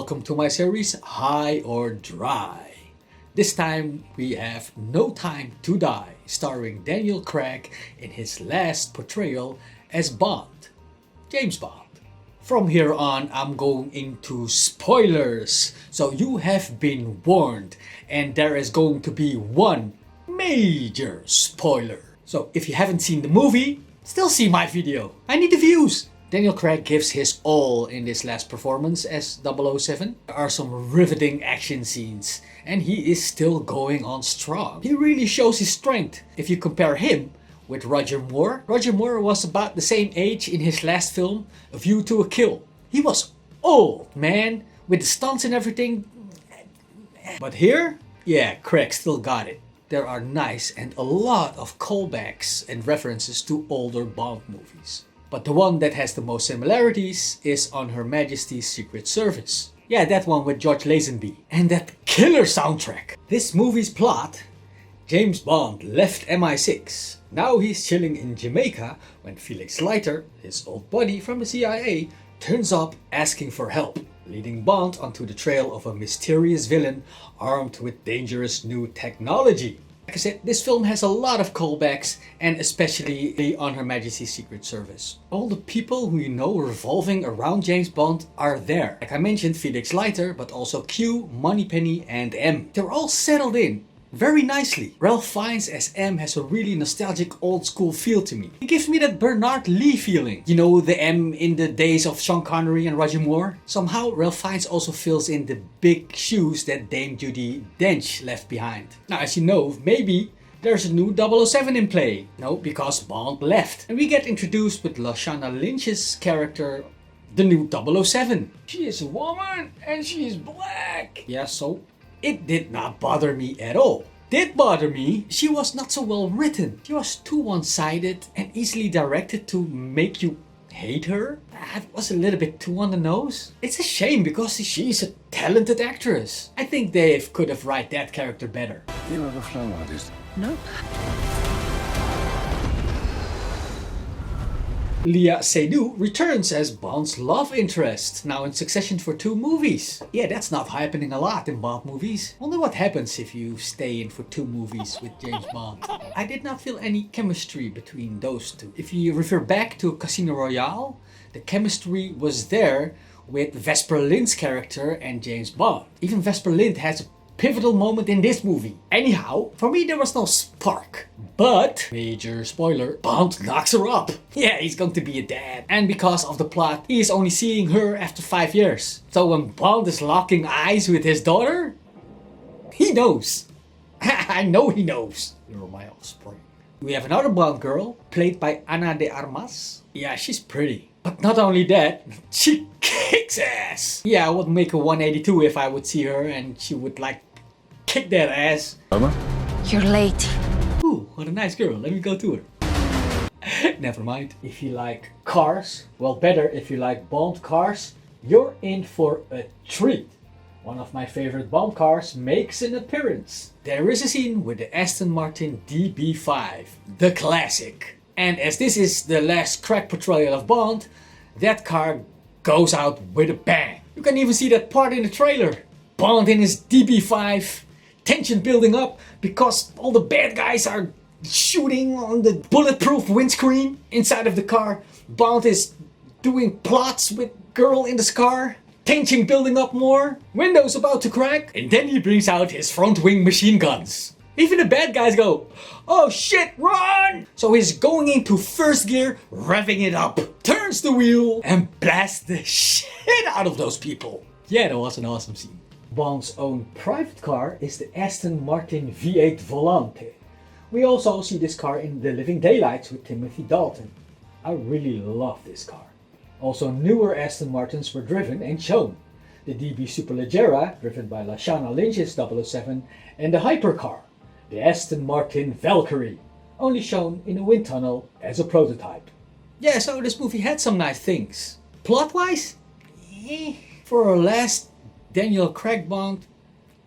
welcome to my series High or Dry. This time we have No Time to Die, starring Daniel Craig in his last portrayal as Bond, James Bond. From here on I'm going into spoilers, so you have been warned, and there is going to be one major spoiler. So if you haven't seen the movie, still see my video. I need the views. Daniel Craig gives his all in this last performance as 007. There are some riveting action scenes and he is still going on strong. He really shows his strength. If you compare him with Roger Moore was about the same age in his last film, A View to a Kill. He was old, man, with the stunts and everything. But here, yeah, Craig still got it. There are nice and a lot of callbacks and references to older Bond movies. But the one that has the most similarities is On Her Majesty's Secret Service. Yeah, that one with George Lazenby. And that killer soundtrack. This movie's plot: James Bond left MI6. Now he's chilling in Jamaica when Felix Leiter, his old buddy from the CIA, turns up asking for help, leading Bond onto the trail of a mysterious villain armed with dangerous new technology. Like I said, this film has a lot of callbacks, and especially the On Her Majesty's Secret Service. All the people who you know revolving around James Bond are there. Like I mentioned, Felix Leiter, but also Q, Moneypenny and M. They're all settled in very nicely. Ralph Fiennes as M has a really nostalgic old school feel to me. He gives me that Bernard Lee feeling. You know, the M in the days of Sean Connery and Roger Moore? Somehow Ralph Fiennes also fills in the big shoes that Dame Judi Dench left behind. Now, as you know, maybe there's a new 007 in play. No, because Bond left. And we get introduced with Lashana Lynch's character, the new 007. She is a woman and she is black. Yeah, so it did not bother me at all. Did bother me, she was not so well written. She was too one-sided and easily directed to make you hate her. That was a little bit too on the nose. It's a shame because she's a talented actress. I think they could have written that character better. You ever flown like this? Nope. Léa Seydoux returns as Bond's love interest, now in succession for 2 movies. Yeah, that's not happening a lot in Bond movies. Wonder what happens if you stay in for 2 movies with James Bond. I did not feel any chemistry between those two. If you refer back to Casino Royale, the chemistry was there with Vesper Lynd's character and James Bond. Even Vesper Lynd has a pivotal moment in this movie. Anyhow, for me there was no spark. But, major spoiler, Bond knocks her up. Yeah, he's going to be a dad. And because of the plot, he is only seeing her after 5 years. So when Bond is locking eyes with his daughter, he knows. I know he knows. You're my offspring. We have another Bond girl, played by Ana de Armas. Yeah, she's pretty. But not only that, she kicks ass. Yeah, I would make a 182 if I would see her and she would like kick that ass. Mama? You're late. Ooh, what a nice girl. Let me go to her. Never mind. If you like cars, well, better if you like Bond cars, you're in for a treat. One of my favorite Bond cars makes an appearance. There is a scene with the Aston Martin DB5, the classic. And as this is the last Craig portrayal of Bond, that car goes out with a bang. You can even see that part in the trailer. Bond in his DB5, tension building up because all the bad guys are shooting on the bulletproof windscreen inside of the car. Bond is doing plots with girl in the car. Tension building up more. Windows about to crack. And then he brings out his front wing machine guns. Even the bad guys go, oh shit, run! So he's going into first gear, revving it up, turns the wheel, and blasts the shit out of those people. Yeah, that was an awesome scene. Bond's own private car is the Aston Martin V8 Volante. We also see this car in The Living Daylights with Timothy Dalton. I really love this car. Also, newer Aston Martins were driven and shown. The DB Superleggera, driven by Lashana Lynch's 007, and the hypercar, the Aston Martin Valkyrie, only shown in a wind tunnel as a prototype. Yeah, so this movie had some nice things. Plot-wise, for our last Daniel Craig Bond,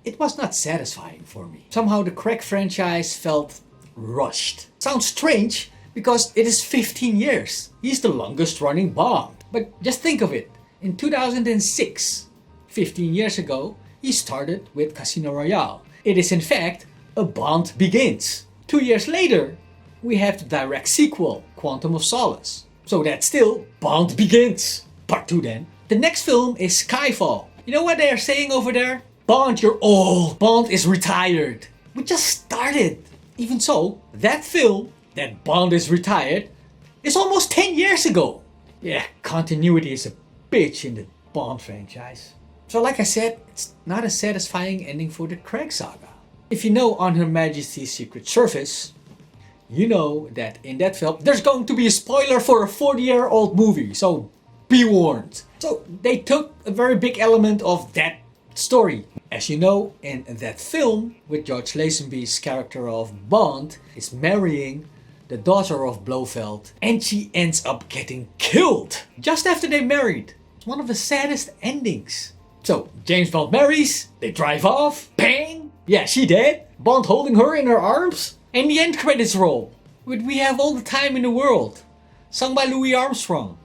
it was not satisfying for me. Somehow the Craig franchise felt rushed. Sounds strange, because it is 15 years. He's the longest running Bond. But just think of it. In 2006, 15 years ago, he started with Casino Royale. It is in fact a Bond Begins. 2 years later, we have the direct sequel, Quantum of Solace. So that's still Bond Begins. Part 2 then. The next film is Skyfall. You know what they are saying over there? Bond, you're old. Bond is retired. We just started. Even so, that film, that Bond is retired, is almost 10 years ago. Yeah, continuity is a bitch in the Bond franchise. So like I said, it's not a satisfying ending for the Craig saga. If you know On Her Majesty's Secret Service, you know that in that film there's going to be a spoiler for a 40-year-old movie, so be warned. So they took a very big element of that story. As you know, in that film, with George Lazenby's character of Bond is marrying the daughter of Blofeld, and she ends up getting killed just after they married. It's one of the saddest endings. So James Bond marries, they drive off, bang! Yeah, she dead. Bond holding her in her arms. And the end credits roll. With We Have All the Time in the World. Sung by Louis Armstrong.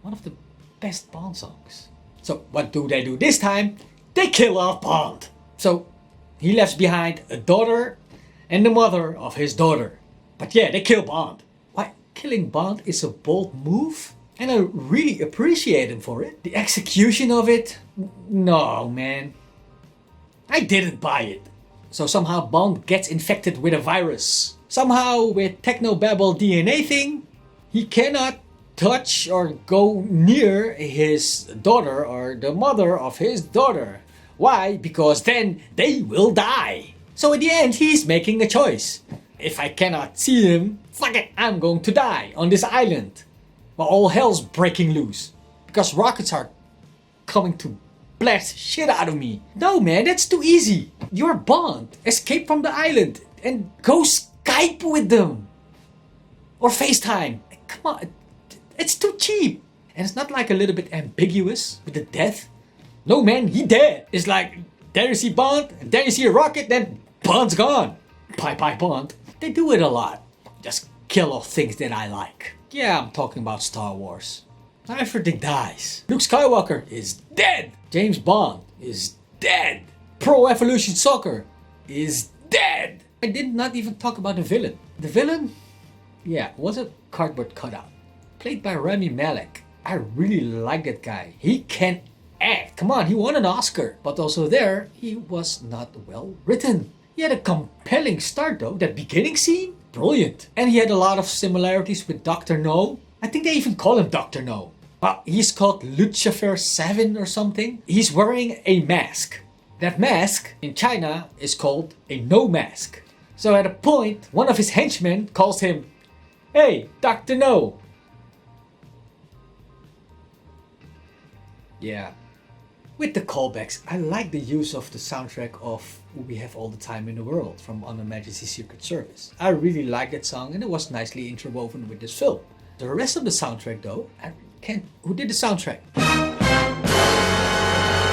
One of the best Bond songs. So what do they do this time? They kill off Bond. So he left behind a daughter and the mother of his daughter. But yeah, they kill Bond. Why? Killing Bond is a bold move. And I really appreciate him for it. The execution of it? No, man. I didn't buy it. So somehow Bond gets infected with a virus. Somehow with Technobabble DNA thing, he cannot touch or go near his daughter or the mother of his daughter. Why? Because then they will die. So in the end, he's making a choice. If I cannot see him, fuck it, I'm going to die on this island. While all hell's breaking loose. Because rockets are coming to blast shit out of me. No man, that's too easy. You're Bond. Escape from the island and go Skype with them. Or FaceTime. Come on, it's too cheap. And it's not like a little bit ambiguous with the death. No man, he dead. It's like, there you see Bond, and there you see a rocket, then Bond's gone. Bye bye Bond. They do it a lot. Just kill off things that I like. Yeah, I'm talking about Star Wars. Everything dies. Luke Skywalker is dead. James Bond is dead. Pro Evolution Soccer is dead. I did not even talk about the villain. The villain, yeah, was a cardboard cutout. Played by Rami Malek. I really like that guy. He can act. Come on, he won an Oscar. But also there, he was not well written. He had a compelling start though. That beginning scene, brilliant. And he had a lot of similarities with Dr. No. I think they even call him Dr. No. Well, he's called Lucifer 7 or something. He's wearing a mask. That mask in China is called a no mask. So at a point, one of his henchmen calls him, "Hey, Dr. No." Yeah. With the callbacks, I like the use of the soundtrack of We Have All the Time in the World from On Her Majesty's Secret Service. I really like that song and it was nicely interwoven with this film. The rest of the soundtrack though, who did the soundtrack?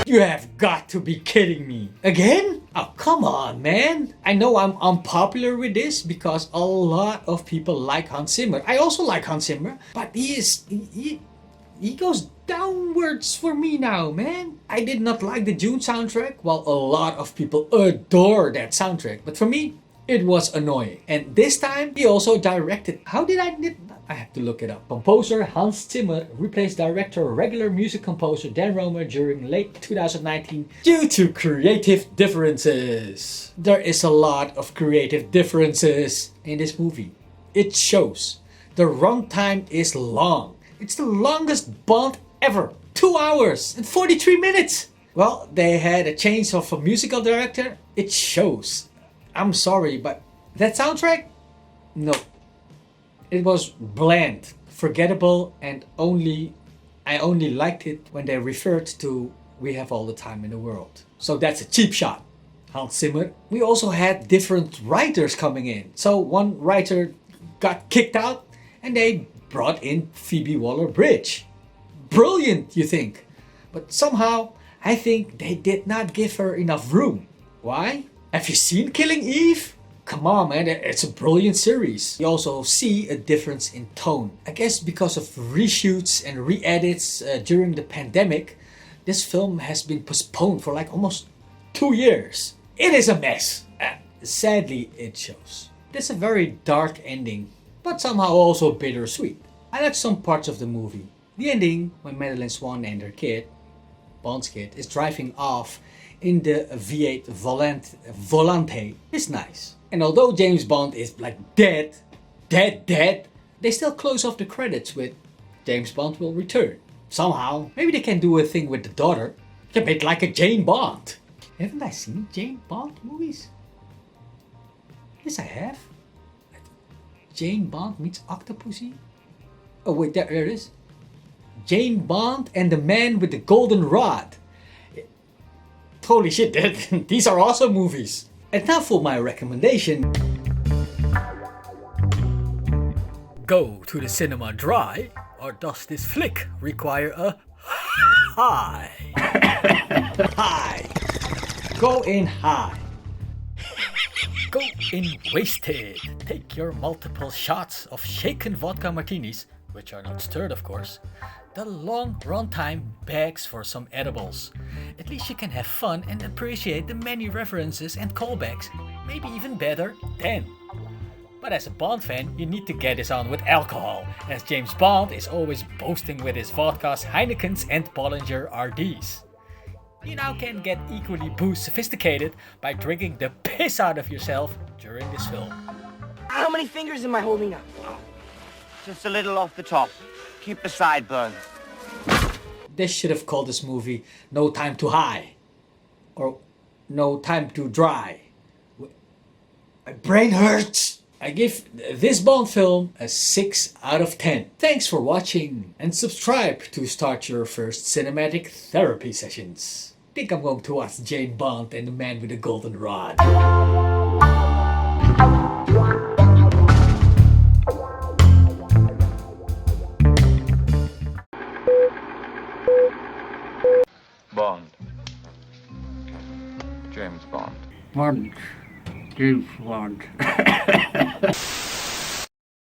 You have got to be kidding me. Again? Oh, come on, man. I know I'm unpopular with this because a lot of people like Hans Zimmer. I also like Hans Zimmer, but he goes downwards for me now, man. I did not like the Dune soundtrack, while a lot of people adore that soundtrack. But for me, it was annoying. And this time, he also directed. I have to look it up. Composer Hans Zimmer replaced director regular music composer Dan Romer during late 2019 due to creative differences. There is a lot of creative differences in this movie. It shows. The runtime is long. It's the longest Bond ever. 2 hours and 43 minutes. Well, they had a change of a musical director. It shows. I'm sorry, but that soundtrack? No. It was bland, forgettable, and I only liked it when they referred to We Have All the Time in the World. So that's a cheap shot. Hans Zimmer. We also had different writers coming in. So one writer got kicked out and they brought in Phoebe Waller-Bridge. Brilliant, you think. But somehow, I think they did not give her enough room. Why? Have you seen Killing Eve? Come on, man, it's a brilliant series. You also see a difference in tone. I guess because of reshoots and re-edits during the pandemic, This film has been postponed for like almost 2 years. It is a mess. Sadly, it shows. There's a very dark ending, but somehow also bittersweet. I like some parts of the movie. The ending, when Madeline Swan and her kid, Bond's kid, is driving off in the V8 Volante is nice. And although James Bond is like dead, they still close off the credits with James Bond will return. Somehow, maybe they can do a thing with the daughter. A bit like a Jane Bond. Haven't I seen Jane Bond movies? Yes, I have. Jane Bond meets Octopussy? Oh wait, there it is. Jane Bond and the Man with the Golden Rod. Holy shit, these are awesome movies. And now for my recommendation. Go to the cinema dry, or does this flick require a high? High. Go in high. Go in wasted. Take your multiple shots of shaken vodka martinis, which are not stirred of course. The long runtime begs for some edibles. At least you can have fun and appreciate the many references and callbacks, maybe even better, 10. But as a Bond fan, you need to get this on with alcohol, as James Bond is always boasting with his vodkas, Heinekens and Bollinger RDs. You now can get equally booze sophisticated by drinking the piss out of yourself during this film. How many fingers am I holding up? Just a little off the top. Keep the sideburns. They should have called this movie No Time to High. Or No Time to Dry. My brain hurts! I give this Bond film a 6 out of 10. Thanks for watching and subscribe to start your first cinematic therapy sessions. Think I'm going to watch Jane Bond and the Man with the Golden Rod. Bond. James Bond. Bond. James Bond.